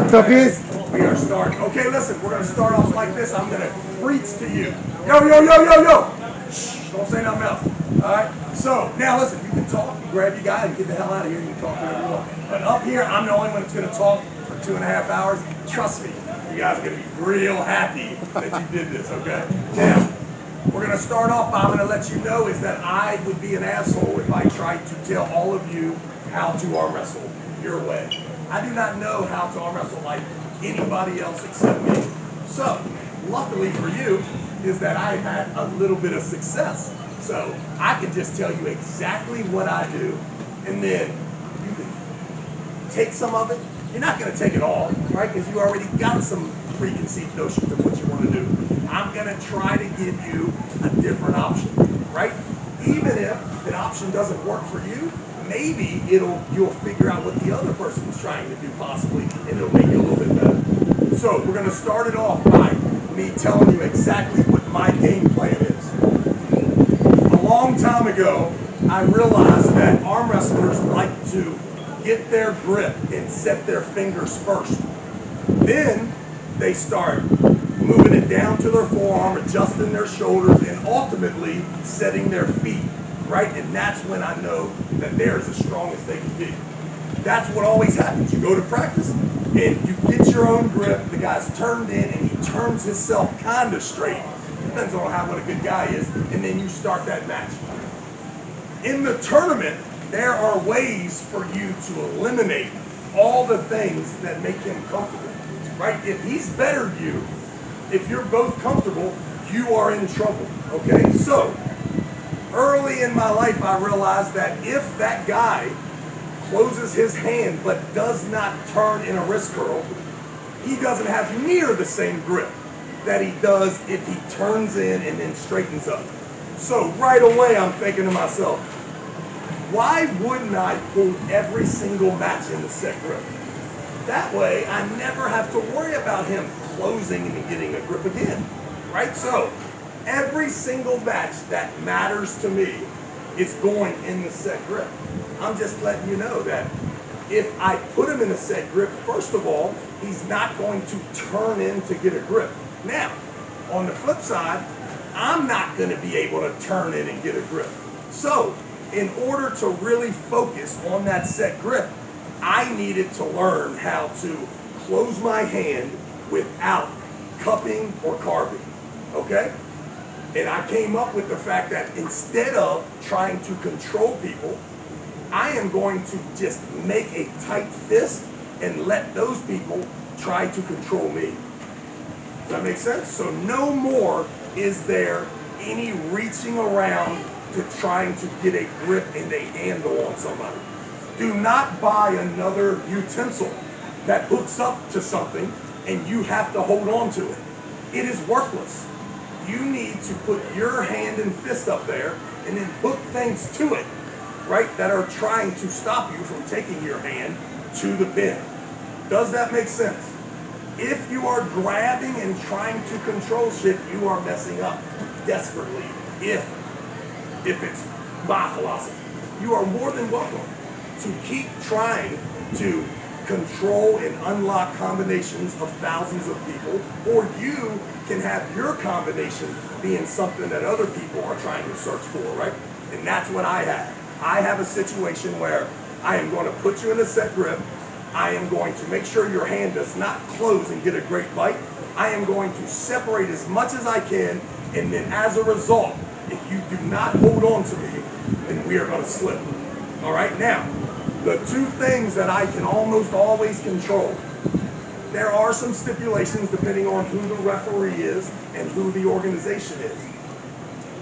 What's up, guys? We are starting. Okay, listen, we're going to start off like this. I'm going to preach to you. Yo, yo, yo, yo, yo. Shh, don't say nothing else. All right? So, now listen, you can talk, you grab your guy and get the hell out of here. You can talk whatever you want. But up here, I'm the only one that's going to talk for 2.5 hours. Trust me, you guys are going to be real happy that you did this, okay? Now, we're going to start off by, I'm going to let you know is that I would be an asshole if I tried to tell all of you how to arm wrestle your way. I do not know how to arm wrestle like anybody else except me. So, luckily for you, is that I've had a little bit of success. So, I can just tell you exactly what I do, and then you can take some of it. You're not going to take it all, right? Because you already got some preconceived notions of what you want to do. I'm going to try to give you a different option, right? Even if the option doesn't work for you, maybe you'll figure out what the other person is trying to do possibly, and it'll make you a little bit better. So we're going to start it off by me telling you exactly what my game plan is. A long time ago, I realized that arm wrestlers like to get their grip and set their fingers first. Then they start moving it down to their forearm, adjusting their shoulders, and ultimately setting their feet. Right? And that's when I know that they're as strong as they can be. That's what always happens. You go to practice and you get your own grip. The guy's turned in and he turns himself kind of straight. Depends on what a good guy is. And then you start that match. In the tournament, there are ways for you to eliminate all the things that make him comfortable. Right? If he's better than you, if you're both comfortable, you are in trouble. Okay? So, early in my life, I realized that if that guy closes his hand but does not turn in a wrist curl, he doesn't have near the same grip that he does if he turns in and then straightens up. So right away, I'm thinking to myself, why wouldn't I pull every single match in the set grip? That way, I never have to worry about him closing and getting a grip again, right? So, every single match that matters to me is going in the set grip. I'm just letting you know that if I put him in a set grip, first of all, he's not going to turn in to get a grip. Now, on the flip side, I'm not going to be able to turn in and get a grip. So, in order to really focus on that set grip, I needed to learn how to close my hand without cupping or carving. Okay? And I came up with the fact that instead of trying to control people, I am going to just make a tight fist and let those people try to control me. Does that make sense? So no more is there any reaching around to trying to get a grip and a handle on somebody. Do not buy another utensil that hooks up to something and you have to hold on to it. It is worthless. You need to put your hand and fist up there and then hook things to it, right, that are trying to stop you from taking your hand to the pin. Does that make sense? If you are grabbing and trying to control shit, you are messing up desperately. If it's my philosophy, you are more than welcome to keep trying to control and unlock combinations of thousands of people, or you can have your combination being something that other people are trying to search for, right? And that's what I have. I have a situation where I am going to put you in a set grip. I am going to make sure your hand does not close and get a great bite. I am going to separate as much as I can, and then as a result, if you do not hold on to me, then we are going to slip. All right, now, the two things that I can almost always control, there are some stipulations depending on who the referee is and who the organization is,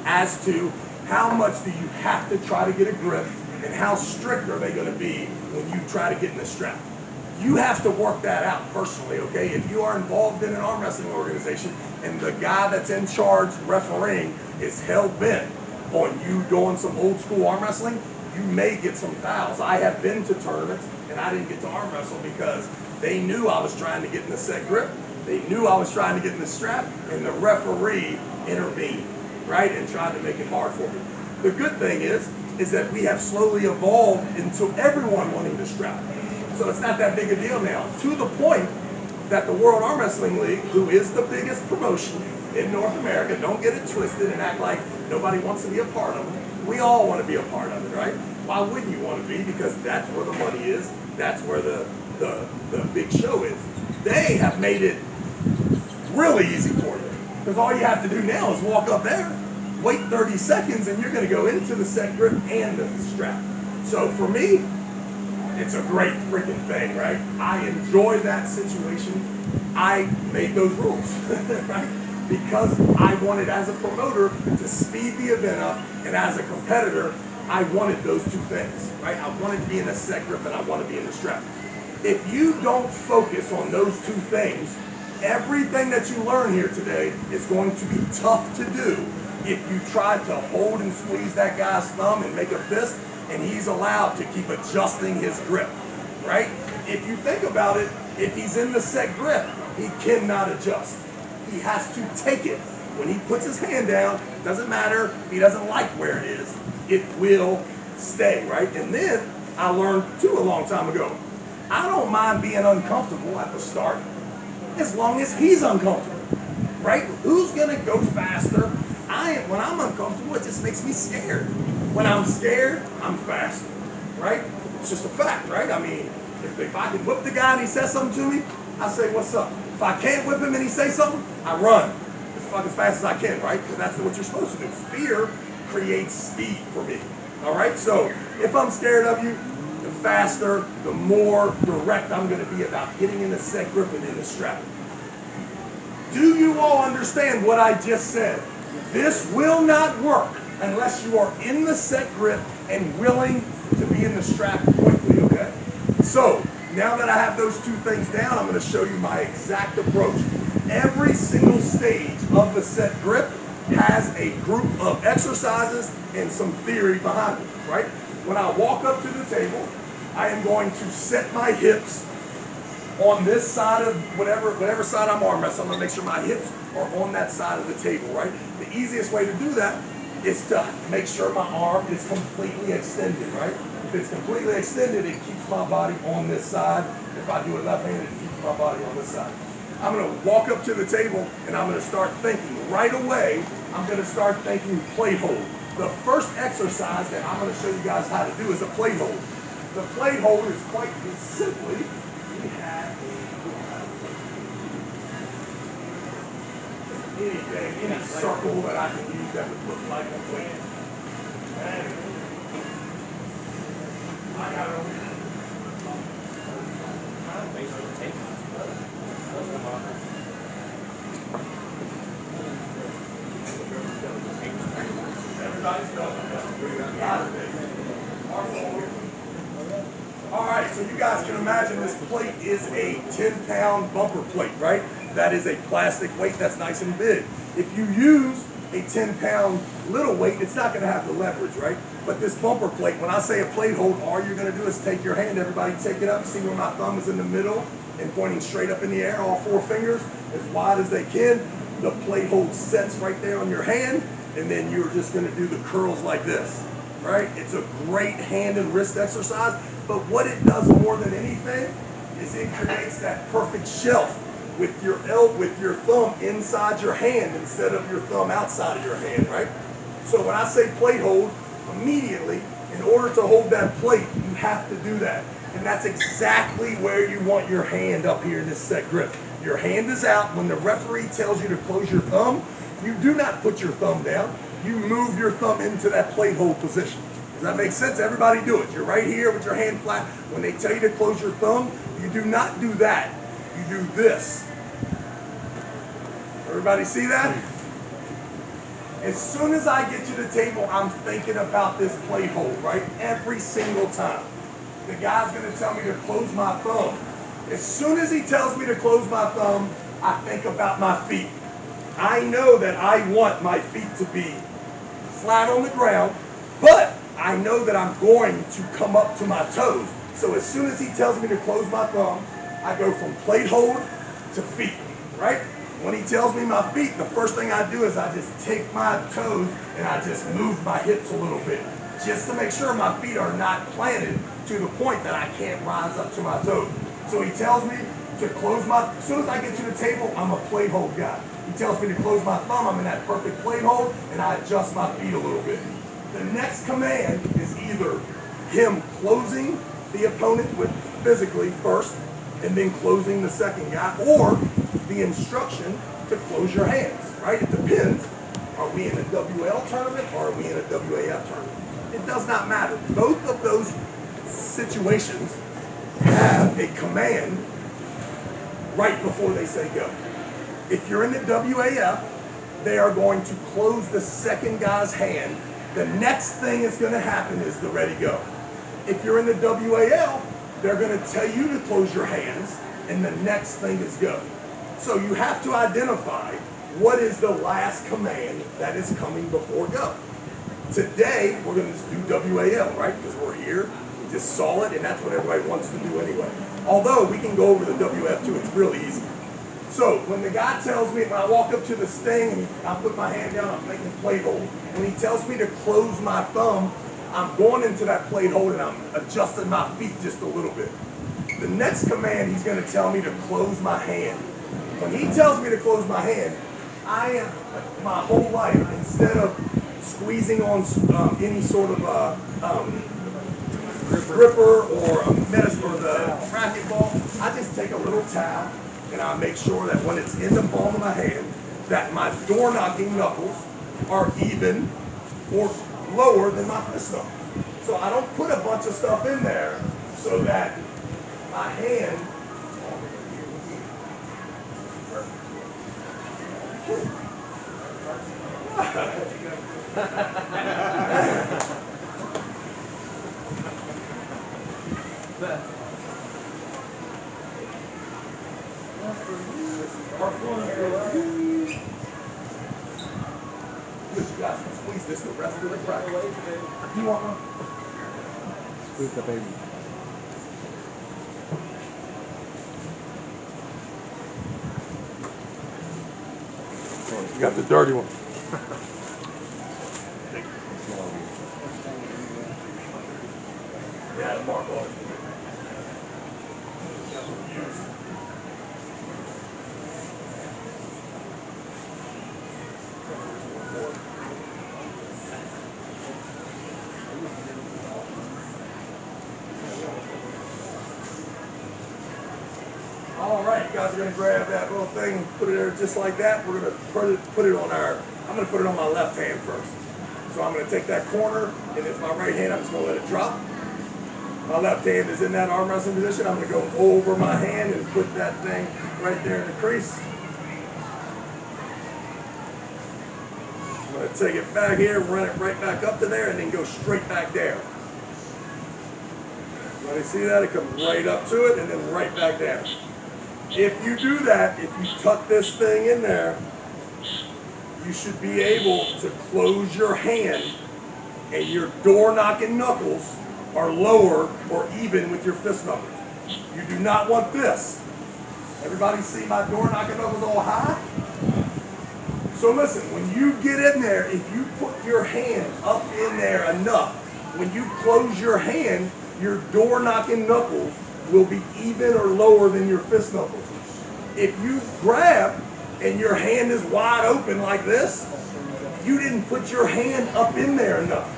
as to how much do you have to try to get a grip and how strict are they going to be when you try to get in the strap. You have to work that out personally, okay? If you are involved in an arm wrestling organization and the guy that's in charge refereeing is hell-bent on you doing some old school arm wrestling, you may get some fouls. I have been to tournaments and I didn't get to arm wrestle because they knew I was trying to get in the set grip. They knew I was trying to get in the strap, and the referee intervened, right, and tried to make it hard for me. The good thing is that we have slowly evolved into everyone wanting the strap. So it's not that big a deal now, to the point that the World Arm Wrestling League, who is the biggest promotion in North America, don't get it twisted and act like nobody wants to be a part of it. We all want to be a part of it, right? Why wouldn't you want to be? Because that's where the money is. That's where the big show is. They have made it really easy for you. Because all you have to do now is walk up there, wait 30 seconds, and you're going to go into the set grip and the strap. So for me, it's a great freaking thing, right? I enjoy that situation. I made those rules, right? Because I wanted, as a promoter, to speed the event up, and as a competitor, I wanted those two things, right? I wanted to be in a set grip and I want to be in the strap. If you don't focus on those two things, everything that you learn here today is going to be tough to do if you try to hold and squeeze that guy's thumb and make a fist, and he's allowed to keep adjusting his grip, right? If you think about it, if he's in the set grip, he cannot adjust. He has to take it. When he puts his hand down, doesn't matter if he doesn't like where it is, it will stay, right? And then I learned too a long time ago, I don't mind being uncomfortable at the start as long as he's uncomfortable, right? Who's gonna go faster? When I'm uncomfortable, it just makes me scared. When I'm scared, I'm faster, right? It's just a fact, right? I mean, if I can whip the guy and he says something to me, I say, what's up? If I can't whip him and he says something, I run as fast as I can, right? Because that's what you're supposed to do. Fear creates speed for me, all right? So if I'm scared of you, the faster, the more direct I'm going to be about getting in the set grip and in the strap. Do you all understand what I just said? This will not work unless you are in the set grip and willing to be in the strap quickly, okay? So now that I have those two things down, I'm going to show you my exact approach. Every single stage of the set grip has a group of exercises and some theory behind it, right? When I walk up to the table, I am going to set my hips on this side of whatever side I'm arm wrestling. I'm going to make sure my hips are on that side of the table, right? The easiest way to do that is to make sure my arm is completely extended, right? If it's completely extended, it keeps my body on this side. If I do it left-handed, it keeps my body on this side. I'm going to walk up to the table and I'm going to start thinking right away. I'm going to start thinking plate hold. The first exercise that I'm going to show you guys how to do is a plate hold. The plate hold is quite simply, we have anything, any circle that I can use that would look like a plate. And I got it over here. Alright, so you guys can imagine this plate is a 10-pound bumper plate, right? That is a plastic weight that's nice and big. If you use a 10-pound little weight, it's not going to have the leverage, right? But this bumper plate, when I say a plate hold, all you're going to do is take your hand, everybody take it up, see where my thumb is in the middle and pointing straight up in the air, all four fingers, as wide as they can. The plate hold sets right there on your hand, and then you're just going to do the curls like this, right? It's a great hand and wrist exercise, but what it does more than anything is it creates that perfect shelf with your thumb inside your hand instead of your thumb outside of your hand, right? So when I say plate hold, immediately, in order to hold that plate, you have to do that. And that's exactly where you want your hand up here in this set grip. Your hand is out. When the referee tells you to close your thumb, you do not put your thumb down. You move your thumb into that plate hold position. Does that make sense? Everybody do it. You're right here with your hand flat. When they tell you to close your thumb, you do not do that. You do this. Everybody see that? As soon as I get to the table, I'm thinking about this plate hold, right? Every single time. The guy's going to tell me to close my thumb. As soon as he tells me to close my thumb, I think about my feet. I know that I want my feet to be flat on the ground, but I know that I'm going to come up to my toes. So as soon as he tells me to close my thumb, I go from plate hold to feet, right? When he tells me my feet, the first thing I do is I just take my toes and I just move my hips a little bit, just to make sure my feet are not planted to the point that I can't rise up to my toes. So he tells me to close my, as soon as I get to the table, I'm a plate hold guy. He tells me to close my thumb, I'm in that perfect plate hold, and I adjust my feet a little bit. The next command is either him closing the opponent with physically first, and then closing the second guy, or the instruction to close your hands, right? It depends. Are we in a WL tournament or are we in a WAF tournament? It does not matter. Both of those situations have a command right before they say go. If you're in the WAF, they are going to close the second guy's hand. The next thing that's going to happen is the ready go. If you're in the WAL, they're going to tell you to close your hands, and the next thing is go. So you have to identify what is the last command that is coming before go. Today, we're going to just do WAL, right? Because we're here, we just saw it, and that's what everybody wants to do anyway. Although, we can go over the WF too, it's really easy. So, when the guy tells me, when I walk up to the sting, and I put my hand down, I'm making plate hold. When he tells me to close my thumb, I'm going into that plate hold and I'm adjusting my feet just a little bit. The next command, he's going to tell me to close my hand. When he tells me to close my hand, I am, my whole life, instead of squeezing on any sort of gripper or a medicine or the racquetball, I just take a little towel and I make sure that when it's in the palm of my hand, that my door knocking knuckles are even or lower than my fist knuckles. So I don't put a bunch of stuff in there so that my hand you guys can squeeze this the rest of the practice. You want one? Squeeze the baby. You got the dirty one. Yeah, mark on it. All right, you guys are going to grab that little thing and put it there just like that. We're going to put it on our, I'm going to put it on my left hand first. So I'm going to take that corner, and it's my right hand, I'm just going to let it drop. My left hand is in that arm wrestling position. I'm going to go over my hand and put that thing right there in the crease. I'm going to take it back here, run it right back up to there, and then go straight back down. Everybody see that? It comes right up to it and then right back down. If you do that, if you tuck this thing in there, you should be able to close your hand and your door knocking knuckles are lower or even with your fist knuckles. You do not want this. Everybody see my door knocking knuckles all high? So listen, when you get in there, if you put your hand up in there enough, when you close your hand, your door knocking knuckles will be even or lower than your fist knuckles. If you grab and your hand is wide open like this, you didn't put your hand up in there enough.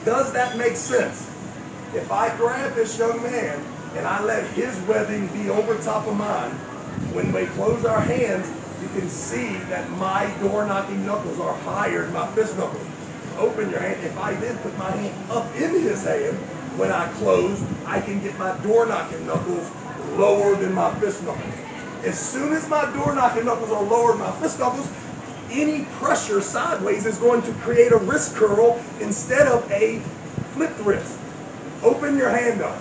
Does that make sense? If I grab this young man and I let his webbing be over top of mine, when we close our hands, you can see that my door knocking knuckles are higher than my fist knuckles. Open your hand. If I then put my hand up in his hand, when I close, I can get my door knocking knuckles lower than my fist knuckles. As soon as my door knocking knuckles are lower than my fist knuckles, any pressure sideways is going to create a wrist curl instead of a flipped wrist. Open your hand up.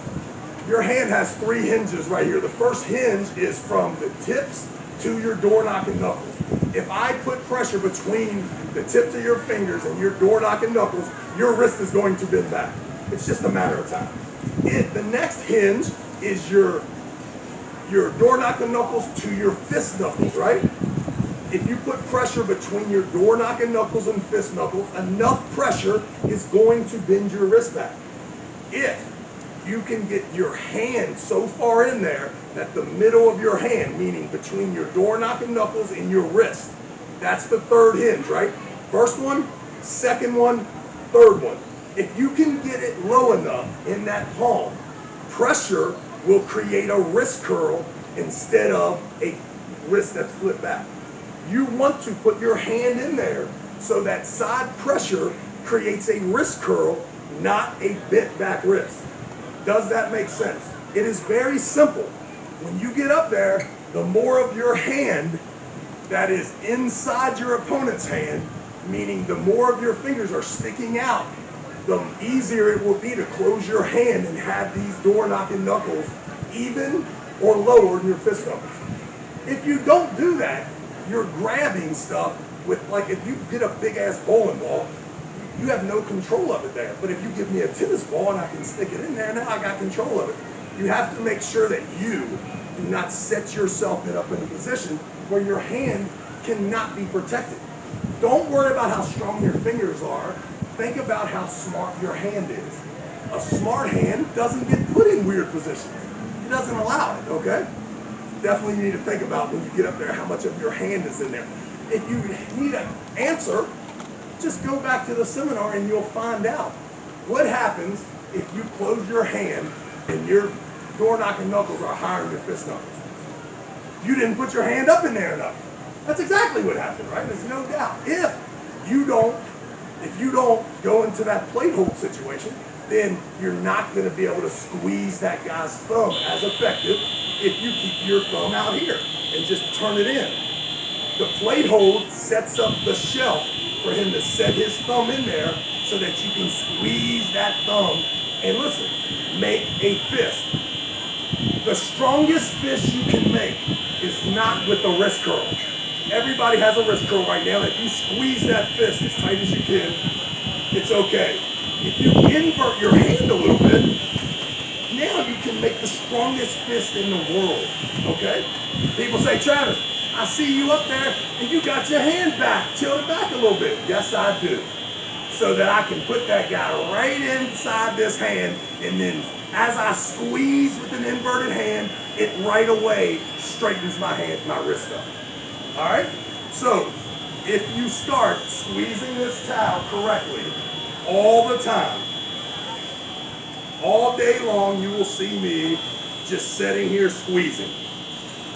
Your hand has 3 hinges right here. The first hinge is from the tips to your door knocking knuckles. If I put pressure between the tips of your fingers and your door knocking knuckles, your wrist is going to bend back. It's just a matter of time. The next hinge is your door knocking knuckles to your fist knuckles, right? If you put pressure between your door knocking knuckles and fist knuckles, enough pressure is going to bend your wrist back. If you can get your hand so far in there that the middle of your hand, meaning between your door knocking knuckles and your wrist, that's the third hinge, right? First one, second one, third one. If you can get it low enough in that palm, pressure will create a wrist curl instead of a wrist that's flipped back. You want to put your hand in there so that side pressure creates a wrist curl, not a bent back wrist. Does that make sense? It is very simple. When you get up there, the more of your hand that is inside your opponent's hand, meaning the more of your fingers are sticking out, the easier it will be to close your hand and have these door knocking knuckles even or lower than your fist knuckles. If you don't do that, you're grabbing stuff with, like, if you get a big ass bowling ball, you have no control of it there. But if you give me a tennis ball and I can stick it in there, now I got control of it. You have to make sure that you do not set yourself up in a position where your hand cannot be protected. Don't worry about how strong your fingers are. Think about how smart your hand is. A smart hand doesn't get put in weird positions. It doesn't allow it, okay? Definitely you need to think about when you get up there how much of your hand is in there. If you need an answer, just go back to the seminar and you'll find out. What happens if you close your hand and your door knocking knuckles are higher than your fist knuckles? You didn't put your hand up in there enough. That's exactly what happened, right? There's no doubt. If you don't go into that plate hold situation, then you're not going to be able to squeeze that guy's thumb as effective if you keep your thumb out here and just turn it in. The plate hold sets up the shelf for him to set his thumb in there so that you can squeeze that thumb and, listen, make a fist. The strongest fist you can make is not with the wrist curl. Everybody has a wrist curl right now. If you squeeze that fist as tight as you can, it's okay. If you invert your hand a little bit, now you can make the strongest fist in the world, okay? People say, Travis, I see you up there and you got your hand back, tilted back a little bit. Yes, I do. So that I can put that guy right inside this hand, and then as I squeeze with an inverted hand, it right away straightens my hand, my wrist up. All right? So if you start squeezing this towel correctly all the time, all day long, you will see me just sitting here squeezing,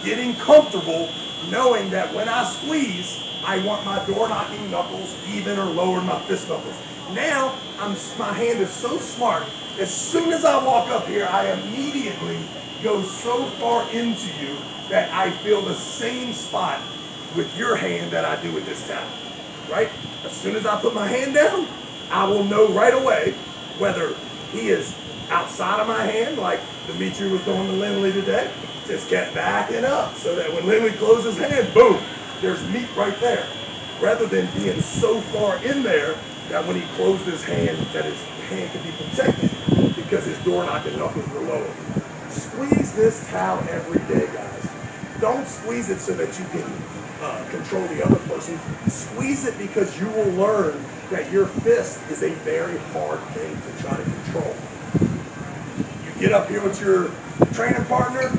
getting comfortable, knowing that when I squeeze, I want my door knocking knuckles even or lower than my fist knuckles. Now, my hand is so smart, as soon as I walk up here, I immediately go so far into you that I feel the same spot with your hand that I do with this towel, right? As soon as I put my hand down, I will know right away whether he is outside of my hand, like Dimitri was doing to Lindley today, just get backing up so that when Lindley closes his hand, boom, there's meat right there. Rather than being so far in there that when he closed his hand, that his hand could be protected because his door knocking knuckles were lower. Squeeze this towel every day, guys. Don't squeeze it so that you can control the other person. Squeeze it because you will learn that your fist is a very hard thing to try to control. You get up here with your training partner,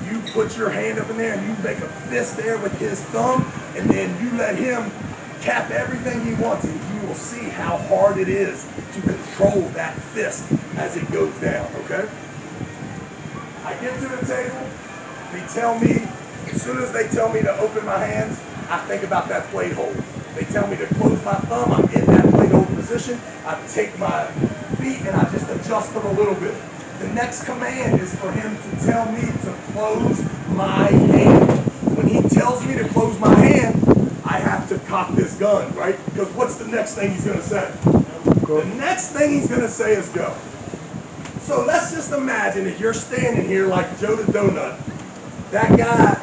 you put your hand up in there and you make a fist there with his thumb, and then you let him cap everything he wants, and you will see how hard it is to control that fist as it goes down, okay? I get to the table, they tell me, as soon as they tell me to open my hands, I think about that plate hold. They tell me to close my thumb, I'm in that plate hold position, I take my feet and I just adjust them a little bit. The next command is for him to tell me to close my hand. When he tells me to close my hand, I have to cock this gun, right? Because what's the next thing he's going to say? The next thing he's going to say is go. So let's just imagine that you're standing here like Joe the Donut. That guy,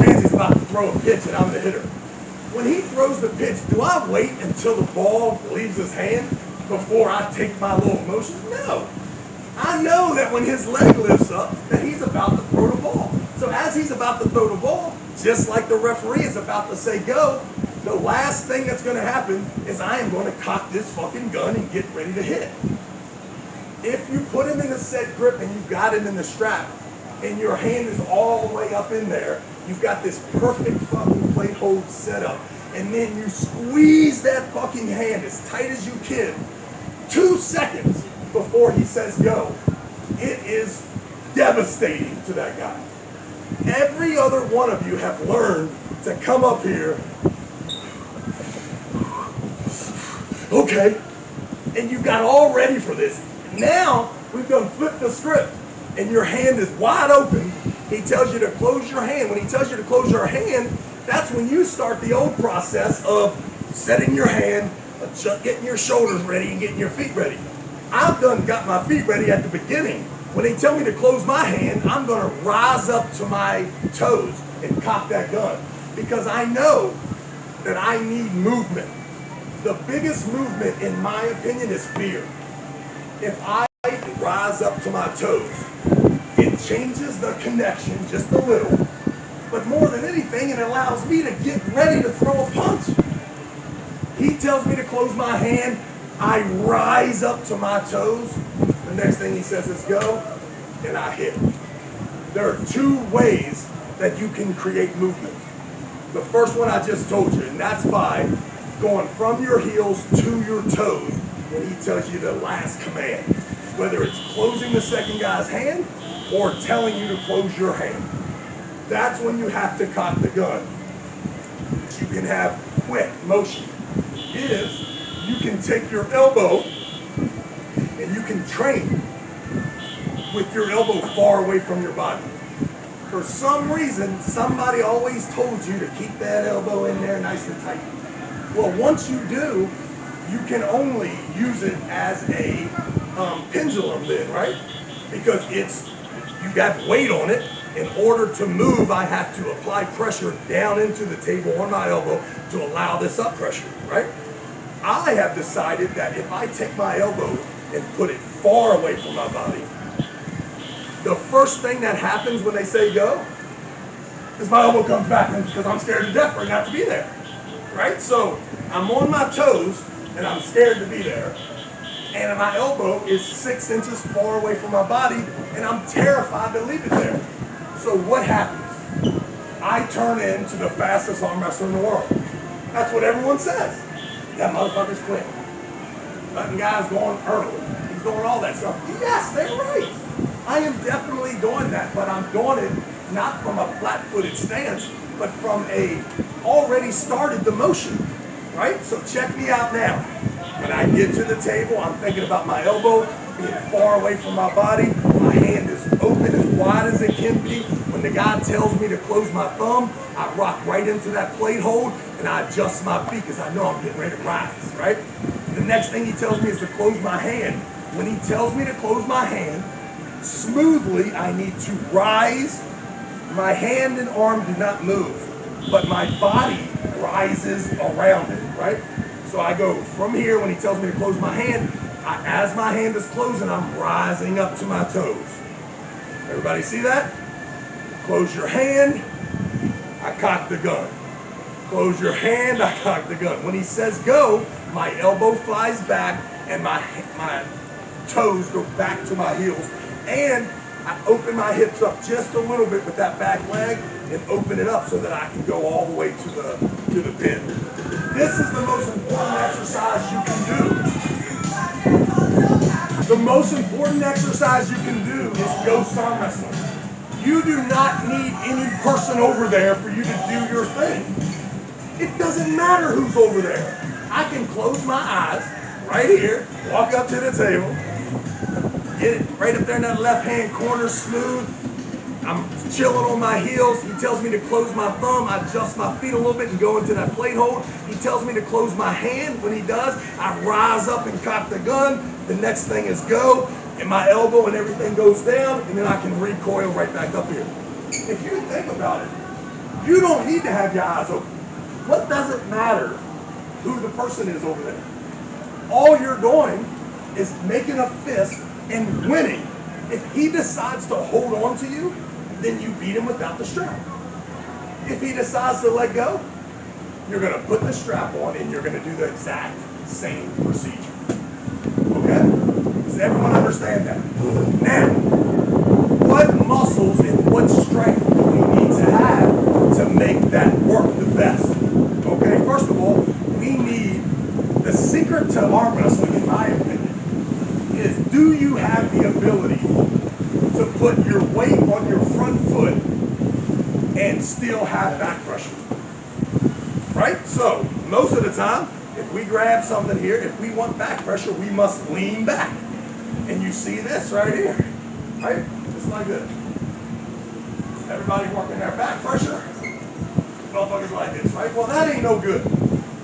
Chancey's about to throw a pitch and I'm the hitter. When he throws the pitch, do I wait until the ball leaves his hand before I take my little motion? No. I know that when his leg lifts up, that he's about to throw the ball. So as he's about to throw the ball, just like the referee is about to say go, the last thing that's going to happen is I am going to cock this fucking gun and get ready to hit. If you put him in a set grip and you got him in the strap, and your hand is all the way up in there, you've got this perfect fucking plate hold set up, and then you squeeze that fucking hand as tight as you can, 2 seconds before he says go. It is devastating to that guy. Every other one of you have learned to come up here, okay, and you got all ready for this. Now, we've done flipped the script, and your hand is wide open. He tells you to close your hand. When he tells you to close your hand, that's when you start the old process of setting your hand, getting your shoulders ready, and getting your feet ready. I've got my feet ready at the beginning. When they tell me to close my hand, I'm going to rise up to my toes and cock that gun, because I know that I need movement. The biggest movement, in my opinion, is fear. If I rise up to my toes, it changes the connection just a little, but more than anything, it allows me to get ready to throw a punch. He tells me to close my hand, I rise up to my toes. The next thing he says is go, and I hit. There are 2 ways that you can create movement. The first one I just told you, and that's by going from your heels to your toes when he tells you the last command. Whether it's closing the second guy's hand or telling you to close your hand. That's when you have to cock the gun. You can have quick motion. You can take your elbow and you can train with your elbow far away from your body. For some reason, somebody always told you to keep that elbow in there nice and tight. Well, once you do, you can only use it as a pendulum then, right? Because you got weight on it. In order to move, I have to apply pressure down into the table on my elbow to allow this up pressure, right? I have decided that if I take my elbow and put it far away from my body, the first thing that happens when they say go is my elbow comes back because I'm scared to death for it not to be there, right? So I'm on my toes and I'm scared to be there, and my elbow is 6 inches far away from my body and I'm terrified to leave it there. So what happens? I turn into the fastest arm wrestler in the world. That's what everyone says. That motherfucker's quick. Letting guys going early. He's doing all that stuff. Yes, they're right. I am definitely doing that, but I'm doing it not from a flat-footed stance, but from a already started the motion, right? So check me out now. When I get to the table, I'm thinking about my elbow being far away from my body. My hand is open as wide as it can be. When the guy tells me to close my thumb, I rock right into that plate hold and I adjust my feet because I know I'm getting ready to rise, right? The next thing he tells me is to close my hand. When he tells me to close my hand, smoothly, I need to rise. My hand and arm do not move, but my body rises around it, right? So I go from here when he tells me to close my hand, as my hand is closing, I'm rising up to my toes. Everybody see that? Close your hand, I cock the gun. Close your hand, I cock the gun. When he says go, my elbow flies back and my toes go back to my heels. And I open my hips up just a little bit with that back leg and open it up so that I can go all the way to the pin. This is the most important exercise you can do. The most important exercise you can do is ghost arm wrestling. You do not need any person over there for you to do your thing. It doesn't matter who's over there. I can close my eyes right here, walk up to the table, get it right up there in that left-hand corner, smooth. I'm chilling on my heels. He tells me to close my thumb. I adjust my feet a little bit and go into that plate hold. He tells me to close my hand. When he does, I rise up and cock the gun. The next thing is go, and my elbow and everything goes down, and then I can recoil right back up here. If you think about it, you don't need to have your eyes open. What does it matter who the person is over there? All you're doing is making a fist and winning. If he decides to hold on to you, then you beat him without the strap. If he decides to let go, you're going to put the strap on and you're going to do the exact same procedure. Okay? Does everyone understand? understand that. Now, what muscles and what strength do we need to have to make that work the best? Okay, first of all, we need, the secret to arm wrestling, in my opinion, is do you have the ability to put your weight on your front foot and still have back pressure? Right? So, most of the time, if we grab something here, if we want back pressure, we must lean back. And you see this right here, right? Just like this. Everybody working their back pressure, motherfuckers like this, right? Well, that ain't no good.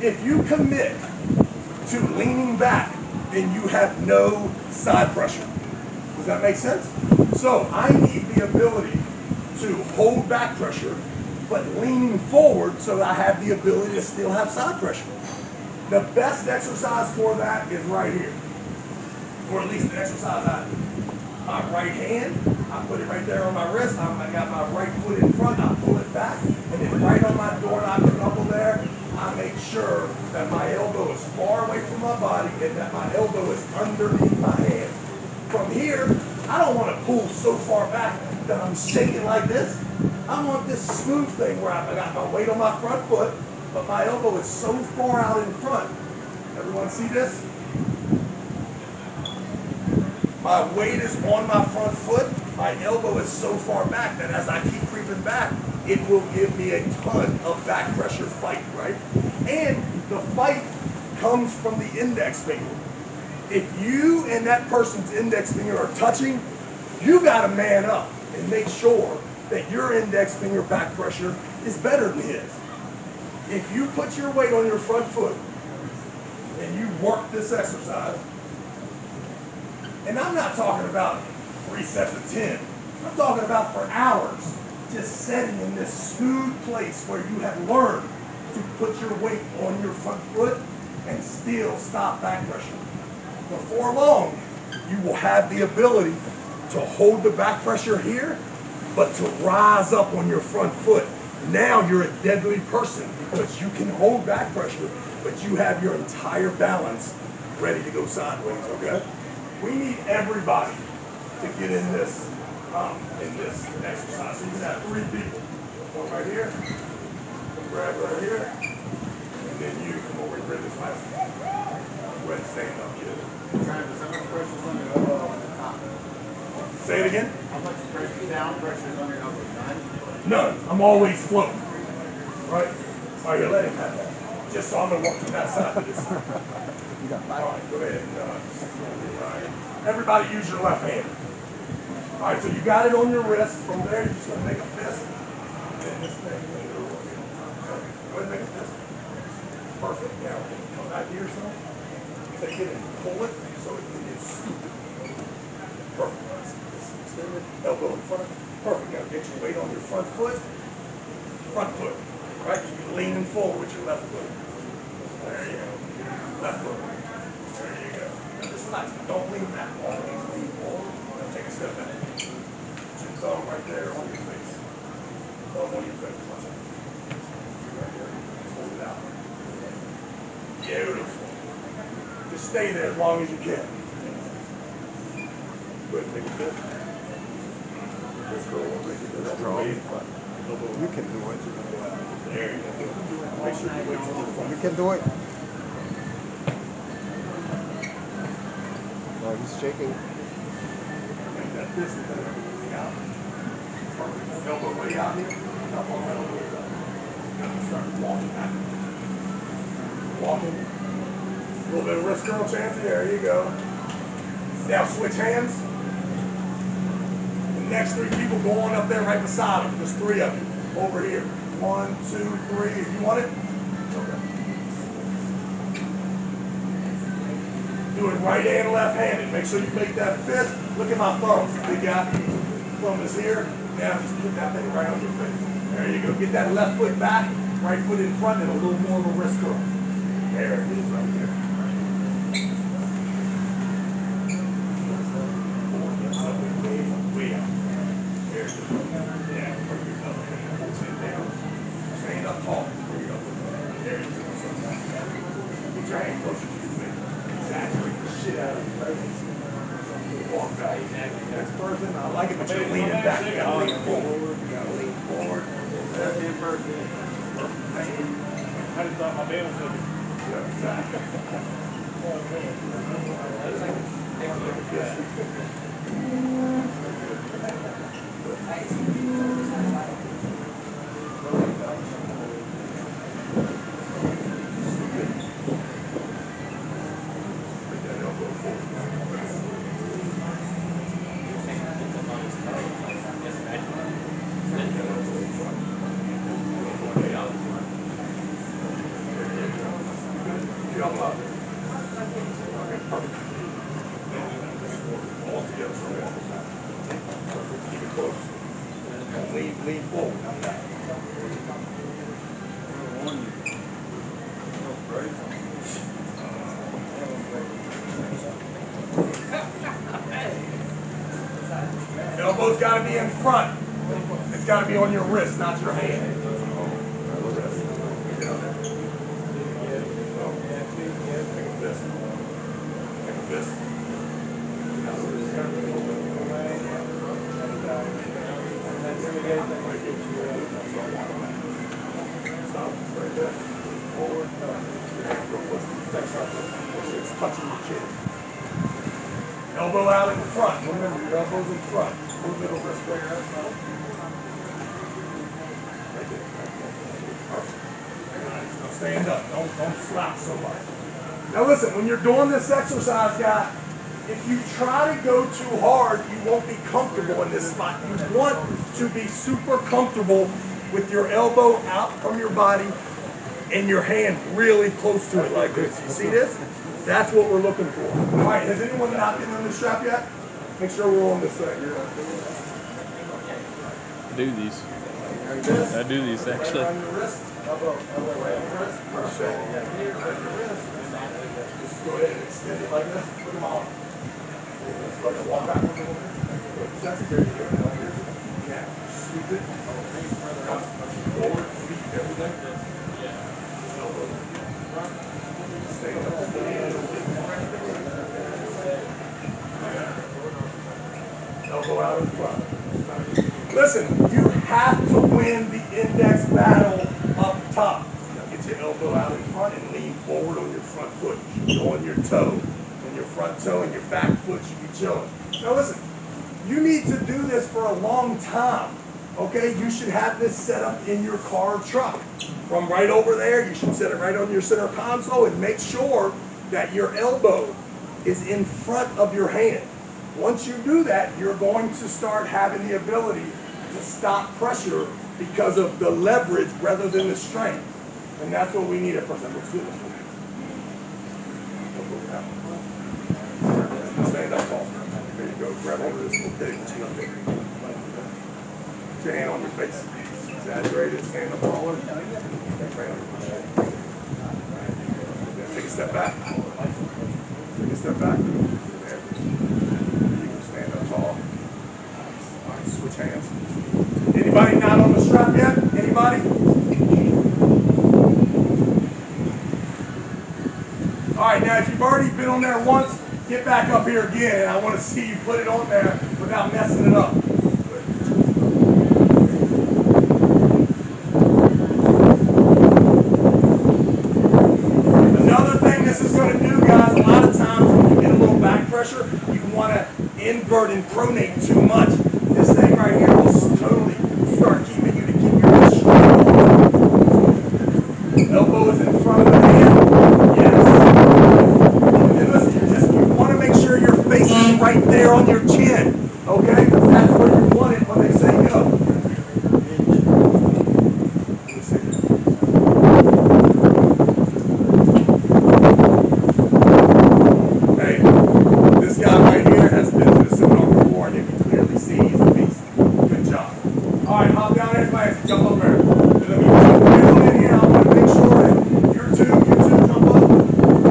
If you commit to leaning back, then you have no side pressure. Does that make sense? So I need the ability to hold back pressure, but leaning forward so that I have the ability to still have side pressure. The best exercise for that is right here. Or at least the exercise I do. My right hand, I put it right there on my wrist. I got my right foot in front, I pull it back, and then right on my doorknob knuckle there, I make sure that my elbow is far away from my body and that my elbow is underneath my hand. From here, I don't want to pull so far back that I'm shaking like this. I want this smooth thing where I got my weight on my front foot, but my elbow is so far out in front. Everyone see this? My weight is on my front foot. My elbow is so far back that as I keep creeping back, it will give me a ton of back pressure fight, right? And the fight comes from the index finger. If you and that person's index finger are touching, you gotta man up and make sure that your index finger back pressure is better than his. If you put your weight on your front foot and you work this exercise, and I'm not talking about 3 sets of 10, I'm talking about for hours, just sitting in this smooth place where you have learned to put your weight on your front foot and still stop back pressure. Before long, you will have the ability to hold the back pressure here, but to rise up on your front foot. Now you're a deadly person because you can hold back pressure, but you have your entire balance ready to go sideways, okay? We need everybody to get in this exercise. So you can have 3 people. One right here, grab right here, and then you come over and grab this last one. Go ahead and stand up, kid. Travis, how much pressure is on your elbow on the top? Say it again? How much down pressure is on your elbow? None. I'm always floating. Right? All right, let him have that. Just so I'm going to walk to that side of this. You got 5. All right, go ahead. All right. Everybody use your left hand. All right, so you got it on your wrist. From there, you're just going to make a fist. And this thing. Go ahead and make a fist. Perfect. Now, come back here, son. Take it and pull it so it can get stupid. Perfect. Extend it. Elbow in front. Perfect. Now get your weight on your front foot. Front foot. Right? You're leaning forward with your left foot. There you go. Left foot. There you go. Now just relax. Don't lean back. Always lean forward. Now take a step back. Put your thumb right there on your face. Thumb on your face. Watch it. Right there. Just hold it out. Beautiful. Just stay there as long as you can. Go ahead and take a step. Let's go. You can do it. There you go. Make sure you wait till the front. You can do it. No, he's shaking. Make that fist and then everything out. Perfect. Elbow way out here. Up on that elbow. Now start walking back. Walking. A little bit of wrist curl chance. There you go. Now switch hands. The next 3 people go on up there right beside them. There's 3 of you. Over here. 1, 2, 3. If you want it. Okay. Do it right hand, left handed. Make sure you make that fist. Look at my thumbs. Big guy. Thumb is here. Now just put that thing right on your face. There you go. Get that left foot back. Right foot in front and a little more of a wrist curl. There it is right there. Way out. There it is. Yeah. Stand up tall. There you go. There it is. Get your hand closer to your face. Saturate the shit out of it. Walk this person. I like it, but you're leaning back. You gotta lean forward. You gotta lean forward. Left hand first. I just thought my band was looking. Yeah, exactly. Lean forward. Elbow's got to be in front. It's got to be on your wrist, not your hand. It's touching your chin. Elbow out in front. Remember, your elbow's in front. Move middle wrist right here. Now stand up. Don't slouch so much. Now listen, when you're doing this exercise, guy, if you try to go too hard, you won't be comfortable in this spot. You want to be super comfortable with your elbow out from your body and your hand really close to it like this. You see this? That's what we're looking for. All right, has anyone not been on this strap yet? Make sure we're on this side. I do these. I do these actually. Around your wrist. Elbow around your wrist. Perfect. Just go ahead and extend it like this. Put them on. Let's let it walk back. That's very good. Yeah. Sweep it. Come forward. Feet, everything. Elbow. Stay up. Elbow out in front. Listen, you have to win the index battle up top. Now get your elbow out in front and lean forward on your front foot. Go on your toe. On your front toe and your back foot should be chilling. Now listen, you need to do this for a long time. Okay, you should have this set up in your car or truck. From right over there, you should set it right on your center console and make sure that your elbow is in front of your hand. Once you do that, you're going to start having the ability to stop pressure because of the leverage rather than the strength. And that's what we need at first. Let's do this. Stand up tall. There you go. Grab over this little big. Put your hand on your face. Exaggerated. Stand up taller. Take a step back. Take a step back. There. You can stand up tall. All right, switch hands. Anybody not on the strap yet? Anybody? All right, now if you've already been on there once, get back up here again, and I want to see you put it on there without messing it up. Another thing this is going to do, guys, a lot of times when you get a little back pressure, you want to invert and pronate too much. This thing right here will totally start keeping you to keep your wrist strong. Elbow is in front of the hand. Yes. And listen, you want to make sure your face is right there on your chin. Okay? Because that's where you want it when they say go. Hey, this guy right here has been to the seminar before and you can clearly see he's a beast. Good job. All right, hop down there, guys. Jump up there. And let me put in here. I want to make sure that you two jump up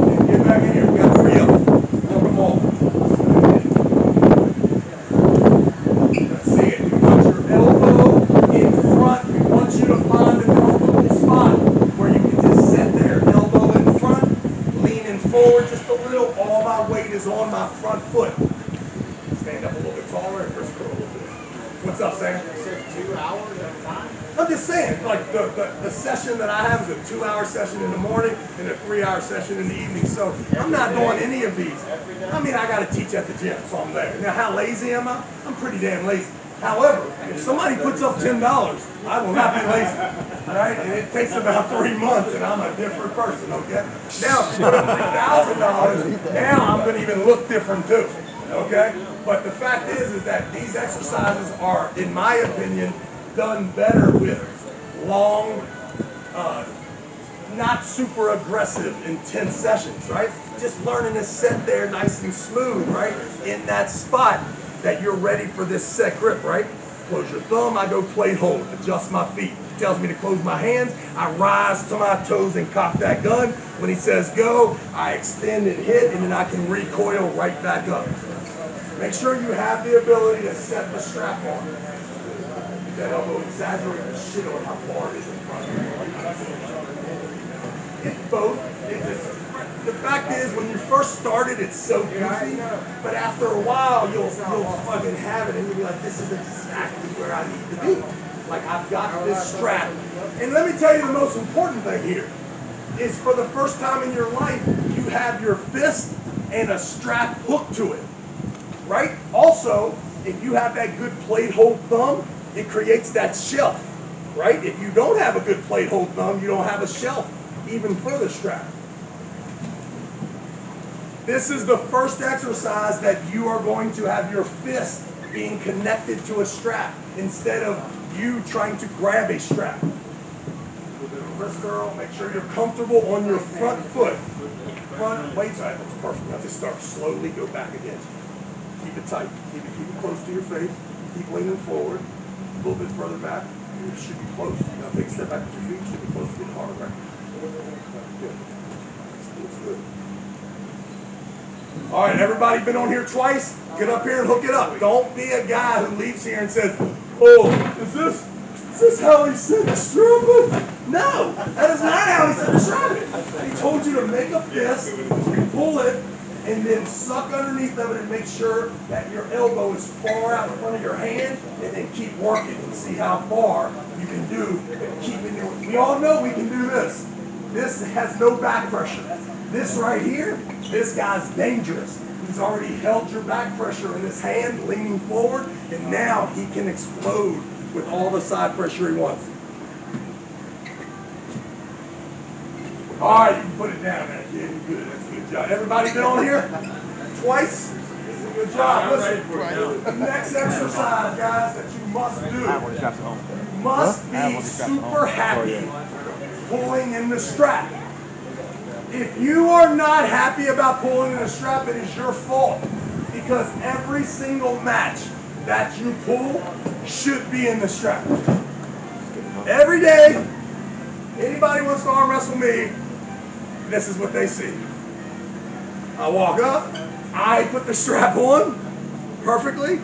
and get back in here. We got 3 of them. Jump them all. Let's see it. What's up, Sam? You said 2 hours at a time? I'm just saying, like the session that I have is a 2-hour session in the morning and a 3-hour session in the evening. So I'm not doing any of these. I mean, I got to teach at the gym, so I'm there. Now, how lazy am I? I'm pretty damn lazy. However, if somebody puts up $10, I will not be lazy. All right? And it takes about 3 months, and I'm a different person, okay? Now, if you put up $3,000, now I'm going to even look different too, okay? But the fact is that these exercises are, in my opinion, done better with long, not super aggressive, intense sessions, right? Just learning to sit there nice and smooth, right? In that spot that you're ready for this set grip, right? Close your thumb, I go plate hold, adjust my feet. He tells me to close my hands, I rise to my toes and cock that gun. When he says go, I extend and hit, and then I can recoil right back up. Make sure you have the ability to set the strap on. That elbow exaggerate the shit on how far it is in front of you. It's both. The fact is, when you first started, it's so goofy, but after a while, you'll fucking have it, and you'll be like, this is exactly where I need to be. Like, I've got this strap. And let me tell you the most important thing here, is for the first time in your life, you have your fist and a strap hooked to it, right? Also, if you have that good plate hold thumb, it creates that shelf, right? If you don't have a good plate hold thumb, you don't have a shelf even for the strap. This is the first exercise that you are going to have your fist being connected to a strap instead of you trying to grab a strap. A little bit of wrist curl, make sure you're comfortable on your front foot. Front weight side looks perfect. Now just start slowly, go back again. Keep it tight, keep it close to your face, keep leaning forward. A little bit further back, you should be close. Now take a step back with your feet, you should be close to the hard, right? Good. Looks good. All right, everybody been on here twice? Get up here and hook it up. Don't be a guy who leaves here and says, oh, is this how he said the strap it? No, that is not how he said the strap it. He told you to make a fist, pull it, and then suck underneath of it and make sure that your elbow is far out in front of your hand, and then keep working and see how far you can do. We all know we can do this. This has no back pressure. This right here, this guy's dangerous. He's already held your back pressure in his hand, leaning forward, and now he can explode with all the side pressure he wants. All right, you can put it down, man. Yeah, you're good. That's a good job. Everybody been on here? Twice? This is a good job. Listen, the next exercise, guys, that you must do. You must be super happy pulling in the strap. If you are not happy about pulling in the strap, it is your fault. Because every single match that you pull should be in the strap. Every day, anybody wants to arm wrestle me, this is what they see. I walk up, I put the strap on perfectly.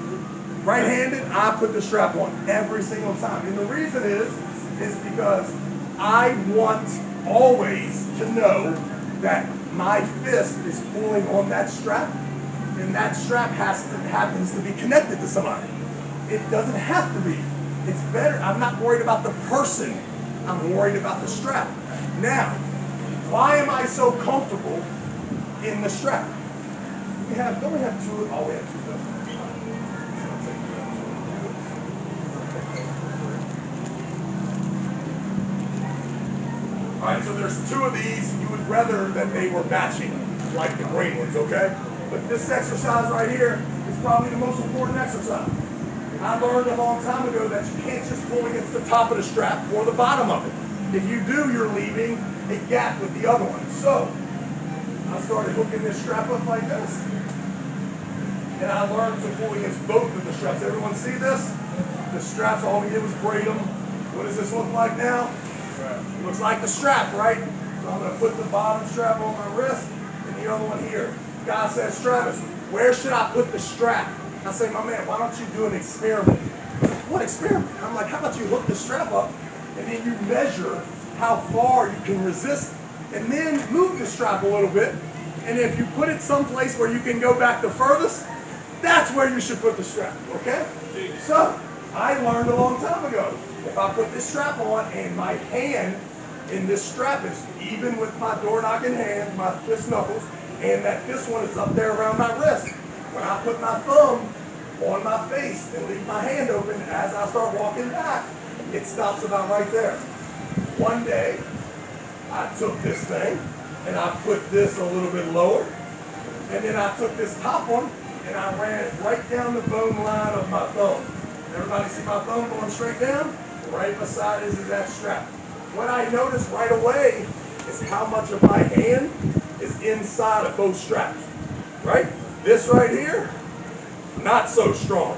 Right-handed, I put the strap on every single time. And the reason is because I want always to know that my fist is pulling on that strap, and that strap happens to be connected to somebody. It doesn't have to be. It's better. I'm not worried about the person. I'm worried about the strap. Now, why am I so comfortable in the strap? Don't we have two? Oh, we have two. All right, so there's two of these. You would rather that they were matching, like the green ones, okay? But this exercise right here is probably the most important exercise. I learned a long time ago that you can't just pull against the top of the strap or the bottom of it. If you do, you're leaving a gap with the other one. So I started hooking this strap up like this, and I learned to pull against both of the straps. Everyone see this? The straps, all we did was braid them. What does this look like now? It looks like the strap, right? So I'm going to put the bottom strap on my wrist and the other one here. Guy says, Travis, where should I put the strap? I say, my man, why don't you do an experiment? What experiment? I'm like, how about you hook the strap up and then you measure how far you can resist and then move the strap a little bit. And if you put it someplace where you can go back the furthest, that's where you should put the strap, okay? So I learned a long time ago, if I put this strap on and my hand in this strap is even with my door knocking hand, my fist knuckles, and that this one is up there around my wrist. When I put my thumb on my face and leave my hand open as I start walking back, it stops about right there. One day, I took this thing and I put this a little bit lower, and then I took this top one and I ran it right down the bone line of my thumb. Everybody see my thumb going straight down? Right beside is that strap. What I noticed right away is how much of my hand is inside of both straps, right? This right here, not so strong.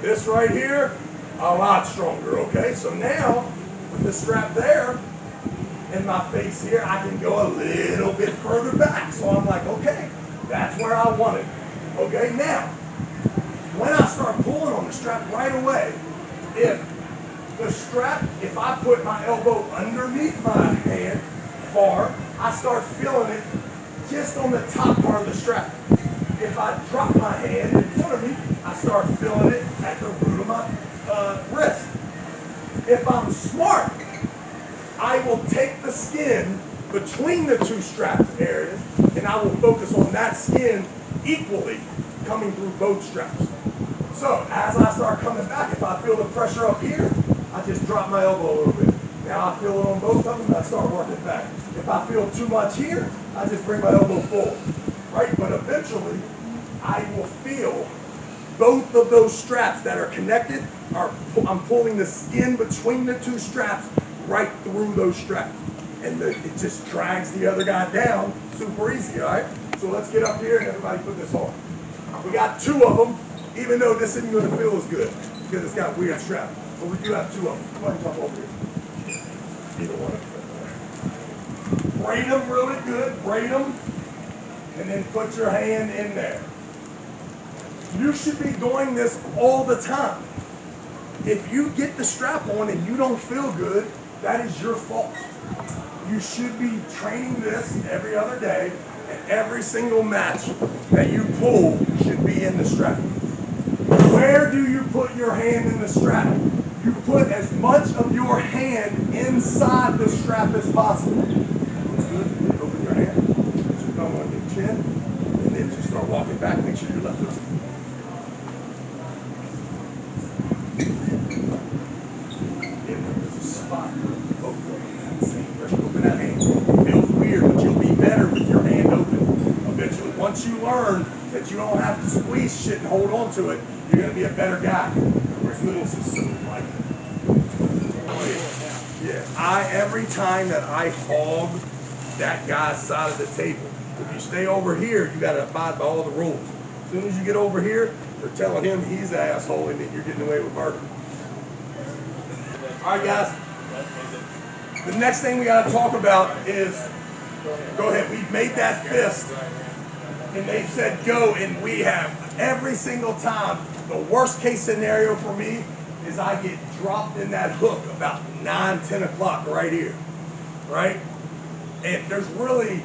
This right here, a lot stronger, okay? So now, with the strap there, and my face here, I can go a little bit further back. So I'm like, okay, that's where I want it. Okay, now, when I start pulling on the strap right away, if I put my elbow underneath my hand far, I start feeling it just on the top part of the strap. If I drop my hand in front of me, I start feeling it at the root of my wrist. If I'm smart, I will take the skin between the two straps areas and I will focus on that skin equally coming through both straps. So as I start coming back, if I feel the pressure up here, I just drop my elbow a little bit. Now I feel it on both of them and I start working back. If I feel too much here, I just bring my elbow forward. Right? But eventually, I will feel both of those straps that are connected, I'm pulling the skin between the two straps right through those straps. And it just drags the other guy down super easy, all right? So let's get up here and everybody put this on. We got two of them, even though this isn't going to feel as good because it's got weird straps. But we do have two of them. Go ahead and jump over here. Either one of them. Braid them really good, braid them, and then put your hand in there. You should be doing this all the time. If you get the strap on and you don't feel good, that is your fault. You should be training this every other day, and every single match that you pull should be in the strap. Where do you put your hand in the strap? You put as much of your hand inside the strap as possible. That's good. Open your hand. Put your thumb on your chin, and then just start walking back. Make sure your left foot's open that hand. It feels weird, but you'll be better with your hand open eventually. Once you learn that you don't have to squeeze shit and hold on to it, you're going to be a better guy. Whereas Little's is so like, yeah, every time that I hog that guy's side of the table, if you stay over here, you got to abide by all the rules. As soon as you get over here, you're telling him he's the asshole and then you're getting away with murder. All right, guys. The next thing we got to talk about is, go ahead, we've made that fist, and they've said go, and we have every single time. The worst case scenario for me is I get dropped in that hook about 9, 10 o'clock right here, right? And there's really,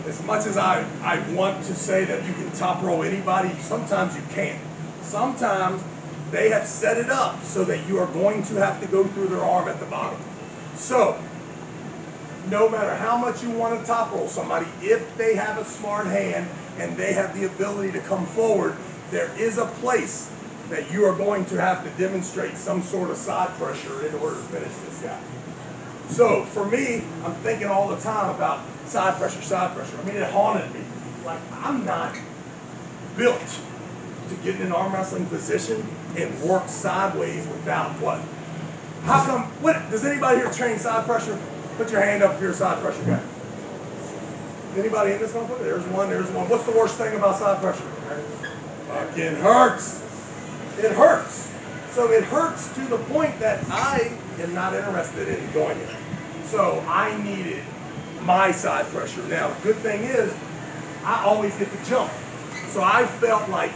as much as I want to say that you can top roll anybody, sometimes you can't. Sometimes they have set it up so that you are going to have to go through their arm at the bottom. So, no matter how much you want to top roll somebody, if they have a smart hand and they have the ability to come forward, there is a place that you are going to have to demonstrate some sort of side pressure in order to finish this guy. So, for me, I'm thinking all the time about side pressure, side pressure. I mean, it haunted me. Like, I'm not built to get in an arm wrestling position and work sideways without what? How come, what, does anybody here train side pressure? Put your hand up if you're a side pressure guy. Anybody in this one? There's one, there's one. What's the worst thing about side pressure? Fucking hurts. It hurts. So it hurts to the point that I am not interested in doing it. So I needed my side pressure. Now, the good thing is, I always get the jump. So I felt like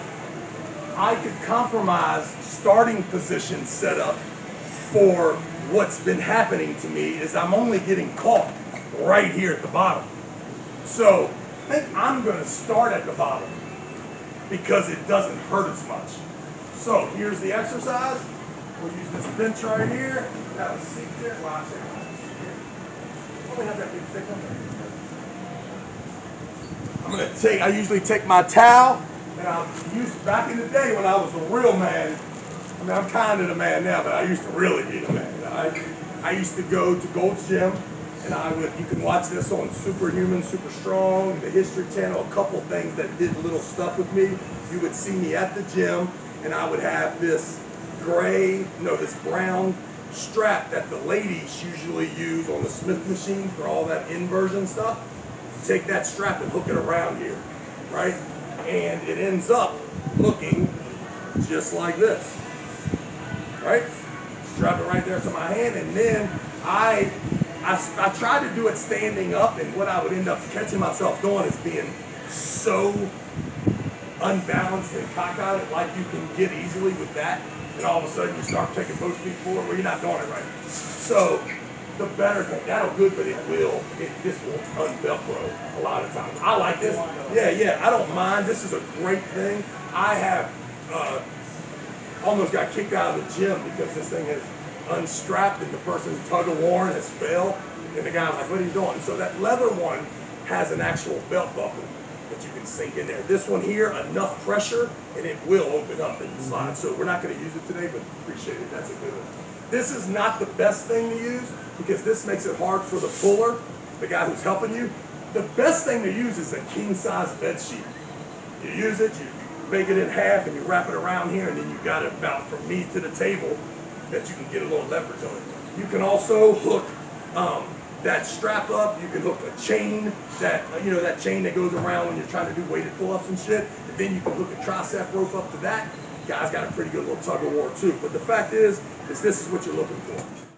I could compromise starting position setup for what's been happening to me is I'm only getting caught right here at the bottom. So I think I'm going to start at the bottom because it doesn't hurt as much. So here's the exercise. We'll use this bench right here. Have a seat there. Watch it. Let me have that big thick one. I usually take my towel, and I used back in the day when I was a real man. I mean, I'm kind of the man now, but I used to really be the man. I used to go to Gold's Gym, and you can watch this on Superhuman, Super Strong, the History Channel, a couple things that did little stuff with me. You would see me at the gym, and I would have this this brown strap that the ladies usually use on the Smith machine for all that inversion stuff. Take that strap and hook it around here, right? And it ends up looking just like this, right? Strap it right there to my hand, and then I tried to do it standing up, and what I would end up catching myself doing is being so unbalanced and cockeyed like you can get easily with that, and all of a sudden you start taking both feet forward where you're not doing it right. So the better thing, that'll good, but this will un-Velcro a lot of times. I like this. Yeah, I don't mind. This is a great thing. I have almost got kicked out of the gym because this thing has unstrapped and the person's tug of war has fell, and the guy's like, what are you doing? So that leather one has an actual belt buckle that you can sink in there. This one here, enough pressure, and it will open up and slide. So we're not going to use it today, but appreciate it. That's a good one. This is not the best thing to use because this makes it hard for the puller, the guy who's helping you. The best thing to use is a king-size bed sheet. You use it, you make it in half, and you wrap it around here, and then you got it about from me to the table that you can get a little leverage on it. You can also hook that strap up. You can hook a chain that chain that goes around when you're trying to do weighted pull-ups and shit. And then you can hook a tricep rope up to that. Guys got a pretty good little tug of war too. But the fact is this is what you're looking for.